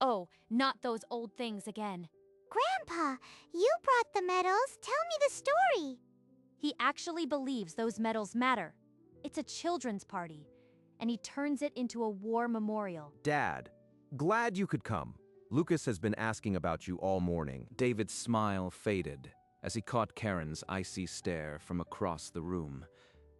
Oh, not those old things again. Grandpa, you brought the medals. Tell me the story. He actually believes those medals matter. It's a children's party, and he turns it into a war memorial. Dad, glad you could come. Lucas has been asking about you all morning. David's smile faded as he caught Karen's icy stare from across the room.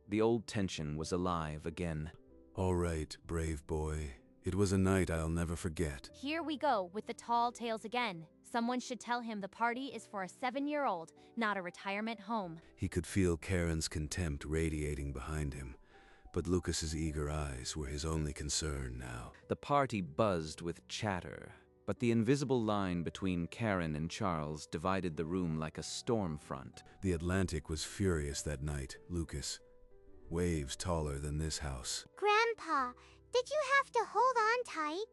The old tension was alive again. All right, brave boy. It was a night I'll never forget. Here we go with the tall tales again. Someone should tell him the party is for a 7-year-old, not a retirement home. He could feel Karen's contempt radiating behind him, but Lucas's eager eyes were his only concern now. The party buzzed with chatter, but the invisible line between Karen and Charles divided the room like a storm front. The Atlantic was furious that night, Lucas. Waves taller than this house. Grandpa, did you have to hold on tight?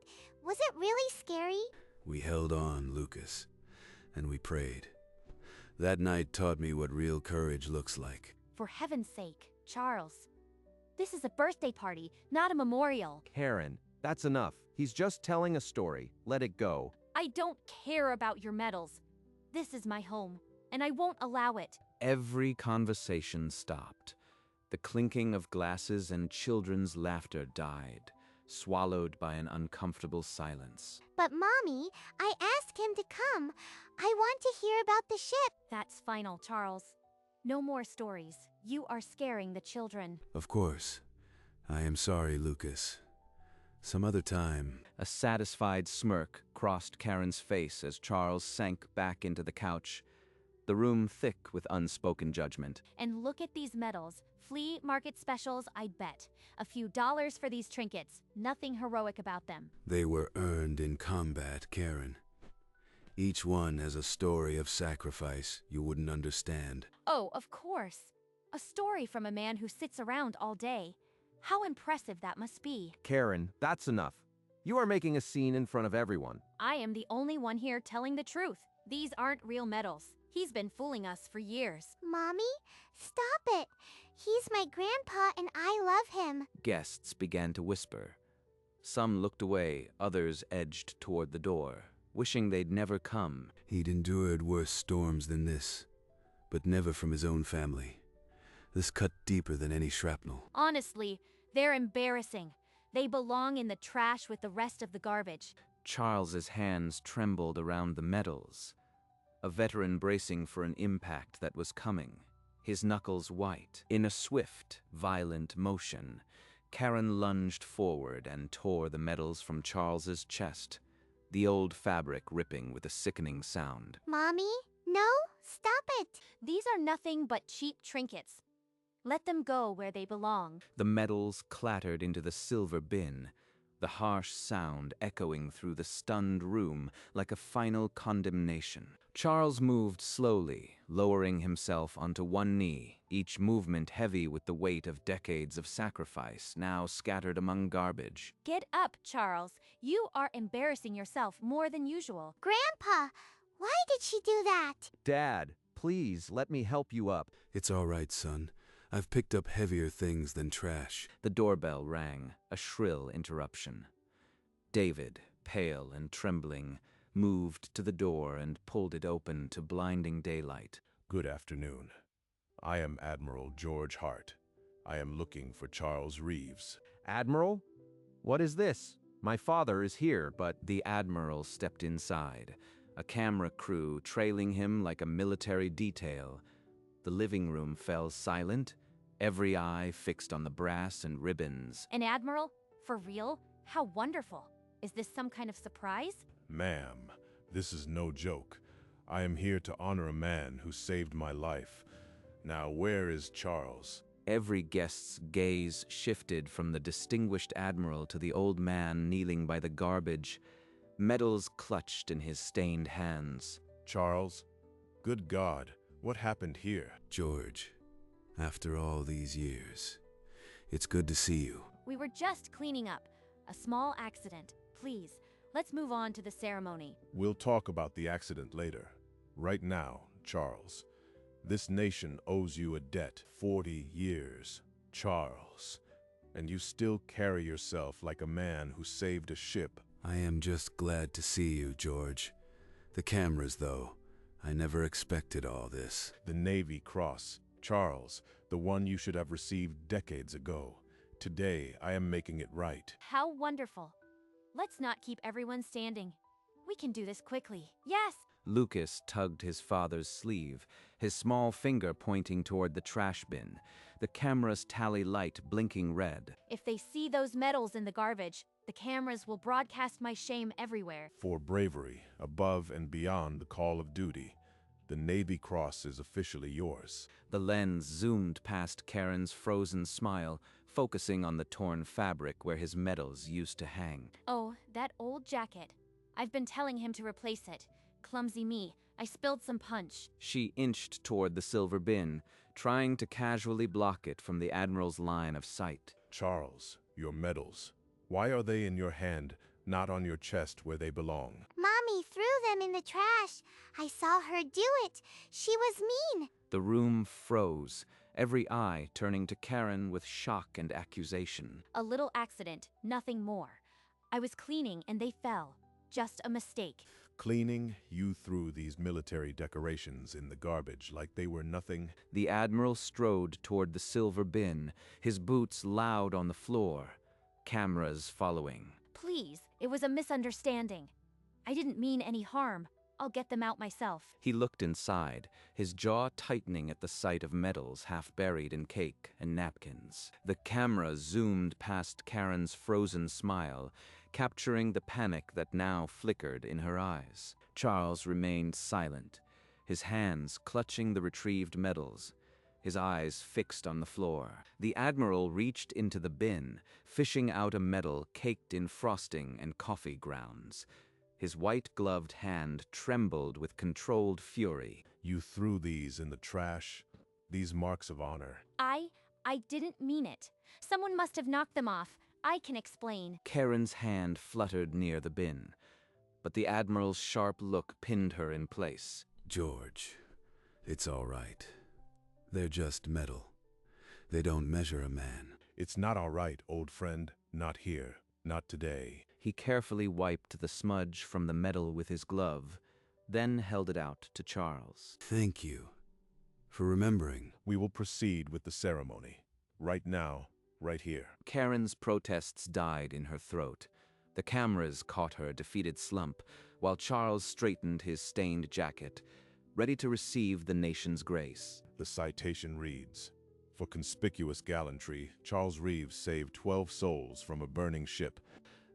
Was it really scary? We held on, Lucas, and we prayed. That night taught me what real courage looks like. For heaven's sake, Charles. This is a birthday party, not a memorial. Karen, that's enough. He's just telling a story. Let it go. I don't care about your medals. This is my home, and I won't allow it. Every conversation stopped. The clinking of glasses and children's laughter died, swallowed by an uncomfortable silence. But Mommy, I asked him to come. I want to hear about the ship. That's final, Charles. No more stories. You are scaring the children. Of course. I am sorry, Lucas. Some other time. A satisfied smirk crossed Karen's face as Charles sank back into the couch, the room thick with unspoken judgment. And look at these medals. Flea market specials, I'd bet. A few dollars for these trinkets. Nothing heroic about them. They were earned in combat, Karen. Each one has a story of sacrifice you wouldn't understand. Oh, of course. A story from a man who sits around all day. How impressive that must be. Karen, that's enough. You are making a scene in front of everyone. I am the only one here telling the truth. These aren't real medals. He's been fooling us for years. Mommy, stop it. He's my grandpa and I love him. Guests began to whisper. Some looked away, others edged toward the door, wishing they'd never come. He'd endured worse storms than this, but never from his own family. This cut deeper than any shrapnel. Honestly, they're embarrassing. They belong in the trash with the rest of the garbage. Charles's hands trembled around the medals, a veteran bracing for an impact that was coming, his knuckles white. In a swift, violent motion, Karen lunged forward and tore the medals from Charles's chest, the old fabric ripping with a sickening sound. Mommy, no, stop it. These are nothing but cheap trinkets. Let them go where they belong. The medals clattered into the silver bin, the harsh sound echoing through the stunned room like a final condemnation. Charles moved slowly, lowering himself onto one knee, each movement heavy with the weight of decades of sacrifice now scattered among garbage. Get up, Charles. You are embarrassing yourself more than usual. Grandpa, why did she do that? Dad, please let me help you up. It's all right, son. I've picked up heavier things than trash. The doorbell rang, a shrill interruption. David, pale and trembling, moved to the door and pulled it open to blinding daylight. Good afternoon. I am Admiral George Hart. I am looking for Charles Reeves. Admiral? What is this? My father is here, but... The Admiral stepped inside, a camera crew trailing him like a military detail. The living room fell silent, every eye fixed on the brass and ribbons. An Admiral? For real? How wonderful. Is this some kind of surprise? Ma'am, this is no joke. I am here to honor a man who saved my life. Now, where is Charles? Every guest's gaze shifted from the distinguished Admiral to the old man kneeling by the garbage, medals clutched in his stained hands. Charles? Good God, what happened here? George, after all these years, it's good to see you. We were just cleaning up. A small accident. Please, let's move on to the ceremony. We'll talk about the accident later. Right now, Charles, this nation owes you a debt. 40 years, Charles, and you still carry yourself like a man who saved a ship I am just glad to see you, George. The cameras, though. I never expected all this. The Navy Cross. Charles, the one you should have received decades ago. Today, I am making it right. How wonderful. Let's not keep everyone standing. We can do this quickly. Yes! Lucas tugged his father's sleeve, his small finger pointing toward the trash bin, the camera's tally light blinking red. If they see those medals in the garbage, the cameras will broadcast my shame everywhere. For bravery, above and beyond the call of duty, the Navy Cross is officially yours. The lens zoomed past Karen's frozen smile, focusing on the torn fabric where his medals used to hang. Oh, that old jacket. I've been telling him to replace it. Clumsy me. I spilled some punch. She inched toward the silver bin, trying to casually block it from the Admiral's line of sight. Charles, your medals. Why are they in your hand, not on your chest where they belong? Mommy threw them in the trash. I saw her do it. She was mean. The room froze, every eye turning to Karen with shock and accusation. A little accident, nothing more. I was cleaning and they fell. Just a mistake. Cleaning, you threw these military decorations in the garbage like they were nothing. The Admiral strode toward the silver bin, his boots loud on the floor, cameras following. Please, it was a misunderstanding. I didn't mean any harm. I'll get them out myself. He looked inside, his jaw tightening at the sight of medals half buried in cake and napkins. The camera zoomed past Karen's frozen smile, capturing the panic that now flickered in her eyes. Charles remained silent, his hands clutching the retrieved medals, his eyes fixed on the floor. The Admiral reached into the bin, fishing out a medal caked in frosting and coffee grounds. His white-gloved hand trembled with controlled fury. You threw these in the trash, these marks of honor. I didn't mean it. Someone must have knocked them off. I can explain. Karen's hand fluttered near the bin, but the Admiral's sharp look pinned her in place. George, it's all right. They're just metal. They don't measure a man. It's not all right, old friend. Not here. Not today. He carefully wiped the smudge from the medal with his glove, then held it out to Charles. Thank you for remembering. We will proceed with the ceremony. Right now, right here. Karen's protests died in her throat. The cameras caught her defeated slump, while Charles straightened his stained jacket, ready to receive the nation's grace. The citation reads, "For conspicuous gallantry, Charles Reeves saved 12 souls from a burning ship."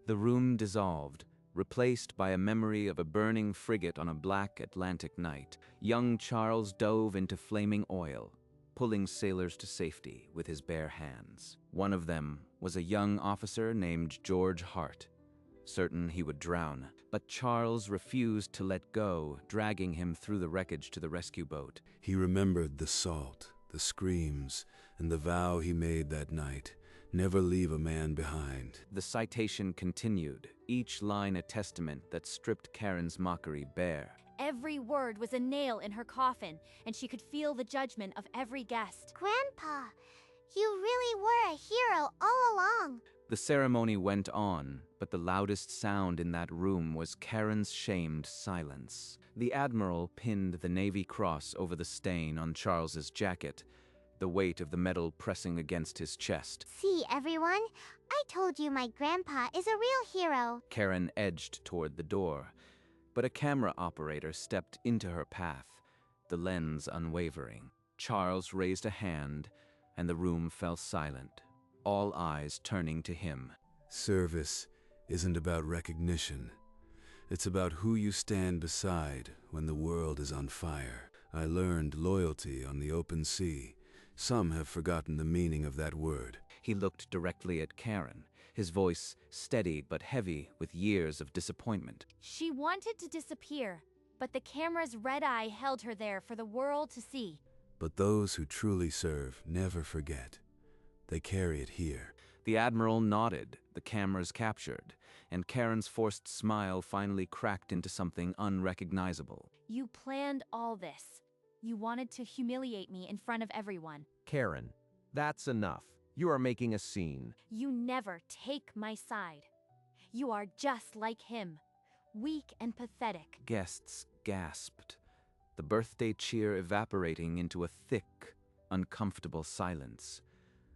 The room dissolved, replaced by a memory of a burning frigate on a black Atlantic night. Young Charles dove into flaming oil, pulling sailors to safety with his bare hands. One of them was a young officer named George Hart, certain he would drown. But Charles refused to let go, dragging him through the wreckage to the rescue boat. He remembered the salt, the screams, and the vow he made that night. Never leave a man behind. The citation continued, each line a testament that stripped Karen's mockery bare. Every word was a nail in her coffin, and she could feel the judgment of every guest. Grandpa, you really were a hero all along. The ceremony went on, but the loudest sound in that room was Karen's shamed silence. The Admiral pinned the Navy Cross over the stain on Charles's jacket, the weight of the medal pressing against his chest. See, everyone? I told you my grandpa is a real hero. Karen edged toward the door, but a camera operator stepped into her path, the lens unwavering. Charles raised a hand, and the room fell silent, all eyes turning to him. Service isn't about recognition. It's about who you stand beside when the world is on fire. I learned loyalty on the open sea. Some have forgotten the meaning of that word. He looked directly at Karen, his voice steady but heavy with years of disappointment. She wanted to disappear, but the camera's red eye held her there for the world to see. But those who truly serve never forget. They carry it here. The Admiral nodded, the cameras captured, and Karen's forced smile finally cracked into something unrecognizable. You planned all this. You wanted to humiliate me in front of everyone. Karen, that's enough. You are making a scene. You never take my side. You are just like him, weak and pathetic. Guests gasped, the birthday cheer evaporating into a thick, uncomfortable silence.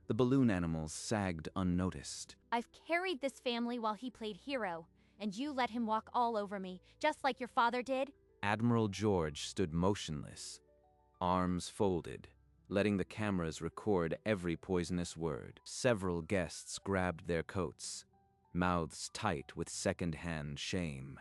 The balloon animals sagged unnoticed. I've carried this family while he played hero, and you let him walk all over me, just like your father did? Admiral George stood motionless, arms folded, letting the cameras record every poisonous word. Several guests grabbed their coats, mouths tight with second-hand shame.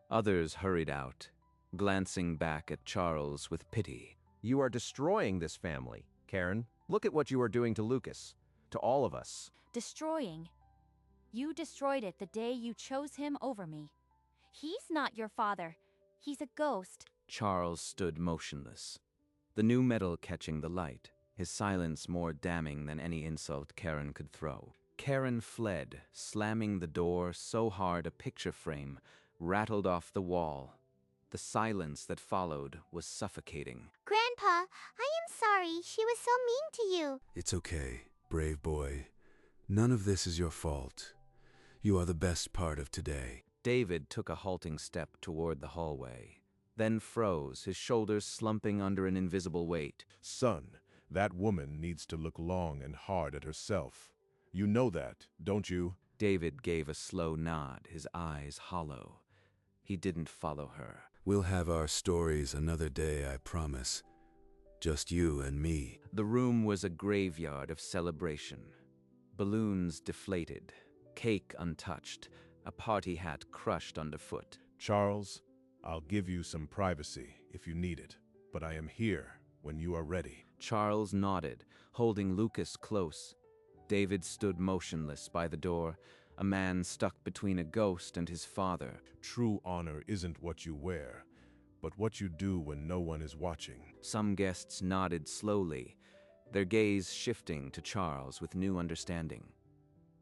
Others hurried out, glancing back at Charles with pity. You are destroying this family, Karen. Look at what you are doing to Lucas, to all of us. Destroying. You destroyed it the day you chose him over me. He's not your father. He's a ghost. Charles stood motionless, the new metal catching the light, his silence more damning than any insult Karen could throw. Karen fled, slamming the door so hard a picture frame rattled off the wall. The silence that followed was suffocating. Grandpa, I am sorry she was so mean to you. It's okay, brave boy. None of this is your fault. You are the best part of today. David took a halting step toward the hallway, then froze, his shoulders slumping under an invisible weight. Son, that woman needs to look long and hard at herself. You know that, don't you? David gave a slow nod, his eyes hollow. He didn't follow her. We'll have our stories another day, I promise. Just you and me. The room was a graveyard of celebration. Balloons deflated, cake untouched, a party hat crushed underfoot. Charles, I'll give you some privacy if you need it, but I am here when you are ready. Charles nodded, holding Lucas close. David stood motionless by the door, a man stuck between a ghost and his father. True honor isn't what you wear, but what you do when no one is watching. Some guests nodded slowly, their gaze shifting to Charles with new understanding.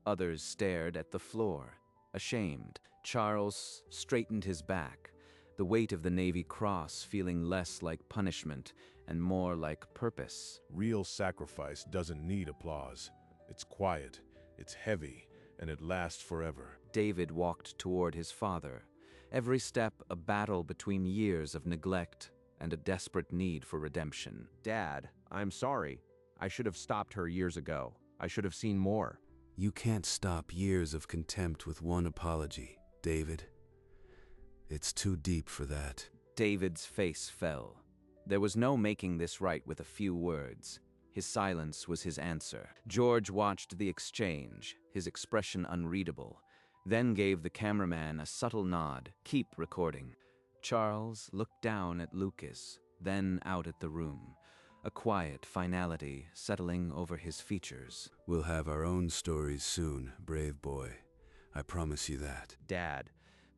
Others stared at the floor, ashamed. Charles straightened his back, the weight of the Navy Cross feeling less like punishment and more like purpose. Real sacrifice doesn't need applause. It's quiet, it's heavy, and it lasts forever. David walked toward his father, every step a battle between years of neglect and a desperate need for redemption. Dad, I'm sorry. I should have stopped her years ago. I should have seen more. You can't stop years of contempt with one apology, David. It's too deep for that. David's face fell. There was no making this right with a few words. His silence was his answer. George watched the exchange, his expression unreadable, then gave the cameraman a subtle nod. Keep recording. Charles looked down at Lucas, then out at the room, a quiet finality settling over his features. We'll have our own stories soon, brave boy. I promise you that. Dad,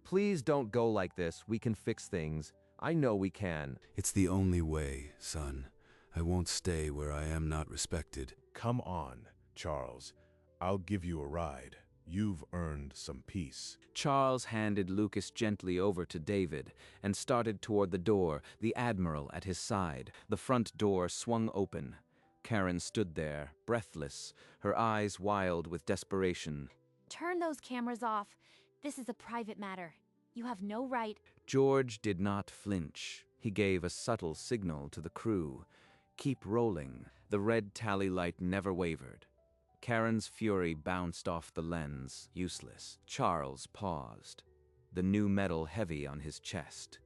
please don't go like this. We can fix things. I know we can. It's the only way, son. I won't stay where I am not respected. Come on, Charles. I'll give you a ride. You've earned some peace. Charles handed Lucas gently over to David and started toward the door, the Admiral at his side. The front door swung open. Karen stood there, breathless, her eyes wild with desperation. Turn those cameras off. This is a private matter. You have no right. George did not flinch. He gave a subtle signal to the crew. Keep rolling. The red tally light never wavered. Karen's fury bounced off the lens, useless. Charles paused, the new metal heavy on his chest.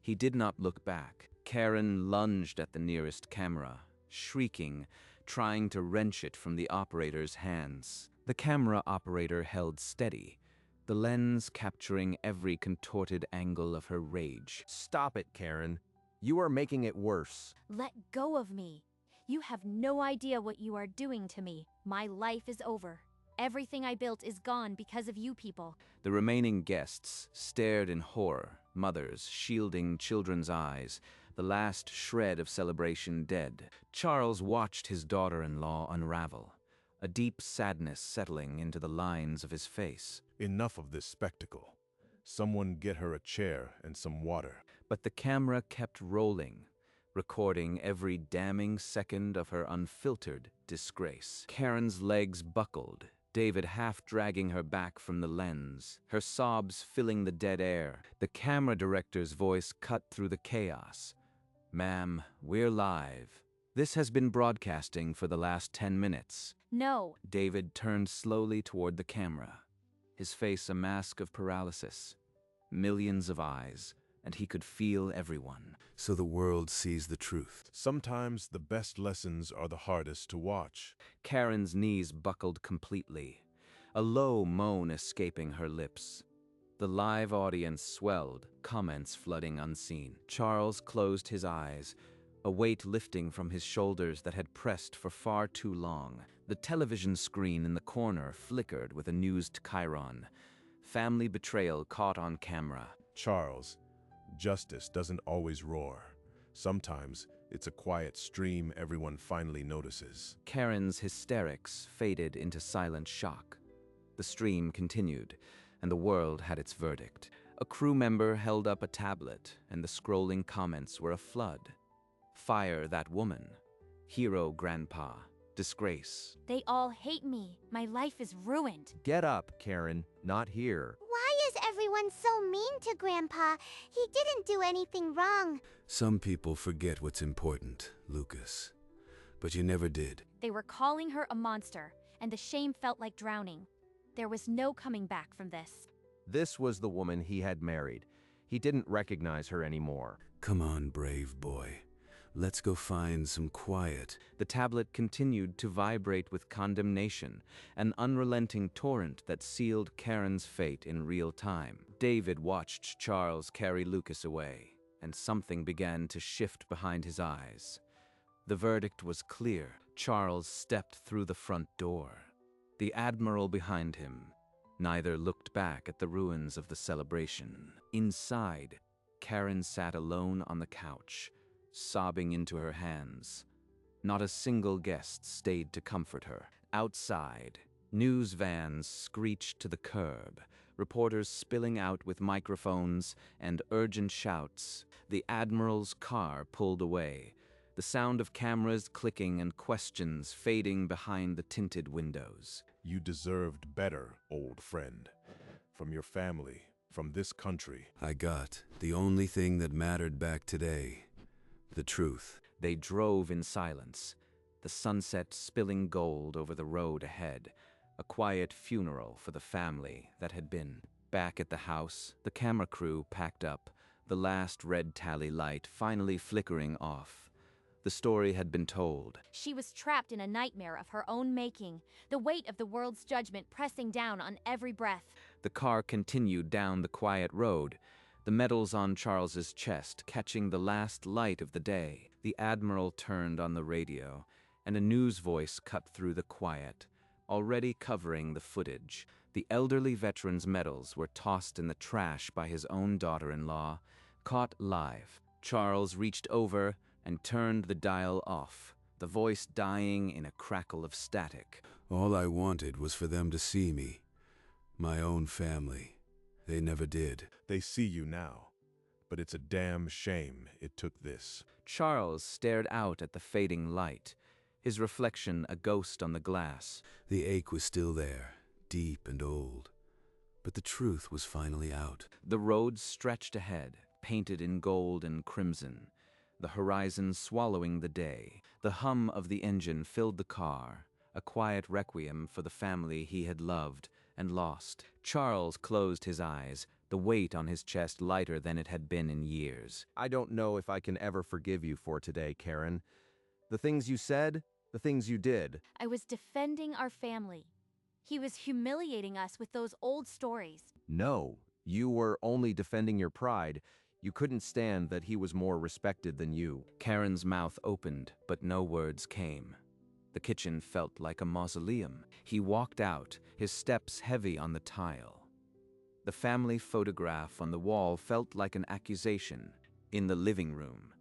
He did not look back. Karen lunged at the nearest camera, shrieking, trying to wrench it from the operator's hands. The camera operator held steady, the lens capturing every contorted angle of her rage. Stop it, Karen. You are making it worse. Let go of me. You have no idea what you are doing to me. My life is over. Everything I built is gone because of you people. The remaining guests stared in horror, mothers shielding children's eyes, the last shred of celebration dead. Charles watched his daughter-in-law unravel, a deep sadness settling into the lines of his face. Enough of this spectacle. Someone get her a chair and some water. But the camera kept rolling, recording every damning second of her unfiltered disgrace. Karen's legs buckled, David half dragging her back from the lens, her sobs filling the dead air. The camera director's voice cut through the chaos. "Ma'am, we're live. This has been broadcasting for the last 10 minutes. No. David turned slowly toward the camera, his face a mask of paralysis. Millions of eyes, and he could feel everyone. So the world sees the truth. Sometimes the best lessons are the hardest to watch. Karen's knees buckled completely, a low moan escaping her lips. The live audience swelled, comments flooding unseen. Charles closed his eyes, a weight lifting from his shoulders that had pressed for far too long. The television screen in the corner flickered with a newsed chyron. Family betrayal caught on camera. Charles, justice doesn't always roar. Sometimes it's a quiet stream everyone finally notices. Karen's hysterics faded into silent shock. The stream continued, and the world had its verdict. A crew member held up a tablet, and the scrolling comments were a flood. Fire that woman. Hero grandpa. Disgrace. They all hate me. My life is ruined. Get up, Karen. Not here. Why is everyone so mean to Grandpa? He didn't do anything wrong. Some people forget what's important, Lucas. But you never did. They were calling her a monster, and the shame felt like drowning. There was no coming back from this. This was the woman he had married. He didn't recognize her anymore. Come on, brave boy. Let's go find some quiet. The tablet continued to vibrate with condemnation, an unrelenting torrent that sealed Karen's fate in real time. David watched Charles carry Lucas away, and something began to shift behind his eyes. The verdict was clear. Charles stepped through the front door. The Admiral behind him. Neither looked back at the ruins of the celebration. Inside, Karen sat alone on the couch, sobbing into her hands. Not a single guest stayed to comfort her. Outside, news vans screeched to the curb, reporters spilling out with microphones and urgent shouts. The Admiral's car pulled away, the sound of cameras clicking and questions fading behind the tinted windows. You deserved better, old friend. From your family, from this country. I got the only thing that mattered back today. The truth. They drove in silence, the sunset spilling gold over the road ahead, a quiet funeral for the family that had been. Back at the house, the camera crew packed up, the last red tally light finally flickering off. The story had been told. She was trapped in a nightmare of her own making, the weight of the world's judgment pressing down on every breath. The car continued down the quiet road, the medals on Charles's chest catching the last light of the day. The Admiral turned on the radio, and a news voice cut through the quiet, already covering the footage. The elderly veteran's medals were tossed in the trash by his own daughter-in-law, caught live. Charles reached over and turned the dial off, the voice dying in a crackle of static. All I wanted was for them to see me. My own family. They never did. They see you now. But it's a damn shame it took this. Charles stared out at the fading light, his reflection a ghost on the glass. The ache was still there, deep and old. But the truth was finally out. The road stretched ahead, painted in gold and crimson, the horizon swallowing the day. The hum of the engine filled the car, a quiet requiem for the family he had loved and lost. Charles closed his eyes, the weight on his chest lighter than it had been in years. I don't know if I can ever forgive you for today, Karen. The things you said, the things you did. I was defending our family. He was humiliating us with those old stories. No, you were only defending your pride. You couldn't stand that he was more respected than you. Karen's mouth opened, but no words came. The kitchen felt like a mausoleum. He walked out, his steps heavy on the tile. The family photograph on the wall felt like an accusation. In the living room,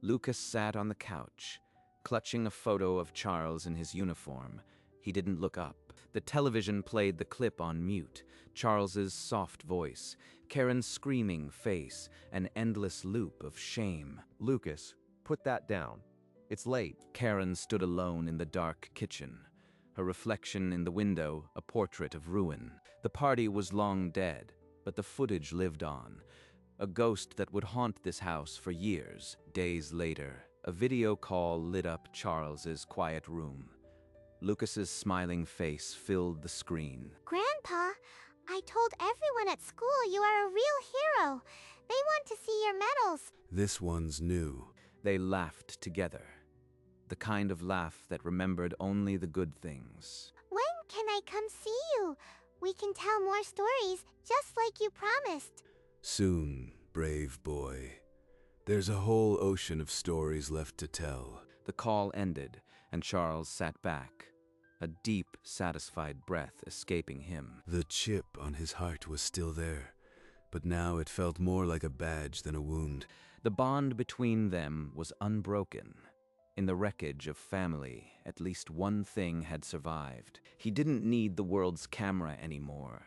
Lucas sat on the couch, clutching a photo of Charles in his uniform. He didn't look up. The television played the clip on mute, Charles's soft voice, Karen's screaming face, an endless loop of shame. Lucas, put that down. It's late. Karen stood alone in the dark kitchen, her reflection in the window a portrait of ruin. The party was long dead, but the footage lived on, a ghost that would haunt this house for years. Days later, a video call lit up Charles's quiet room. Lucas's smiling face filled the screen. Grandpa, I told everyone at school you are a real hero. They want to see your medals. This one's new. They laughed together, the kind of laugh that remembered only the good things. When can I come see you? We can tell more stories, just like you promised. Soon, brave boy. There's a whole ocean of stories left to tell. The call ended, and Charles sat back, a deep, satisfied breath escaping him. The chip on his heart was still there, but now it felt more like a badge than a wound. The bond between them was unbroken. In the wreckage of family, at least one thing had survived. He didn't need the world's camera anymore.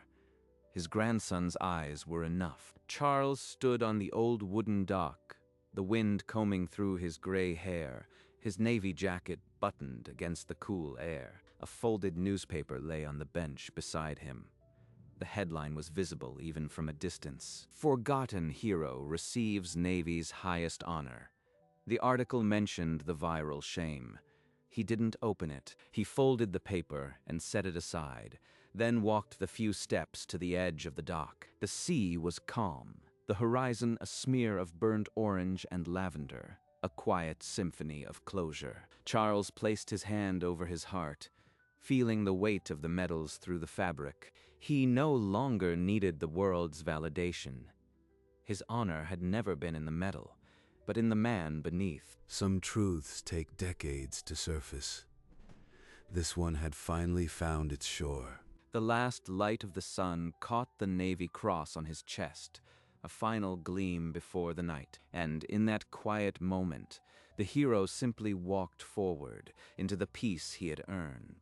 His grandson's eyes were enough. Charles stood on the old wooden dock, the wind combing through his gray hair, his navy jacket buttoned against the cool air. A folded newspaper lay on the bench beside him. The headline was visible even from a distance. Forgotten hero receives Navy's highest honor. The article mentioned the viral shame. He didn't open it. He folded the paper and set it aside, then walked the few steps to the edge of the dock. The sea was calm, the horizon a smear of burnt orange and lavender, a quiet symphony of closure. Charles placed his hand over his heart, feeling the weight of the medals through the fabric. He no longer needed the world's validation. His honor had never been in the medal, but in the man beneath. Some truths take decades to surface. This one had finally found its shore. The last light of the sun caught the Navy cross on his chest, a final gleam before the night. And in that quiet moment, the hero simply walked forward into the peace he had earned.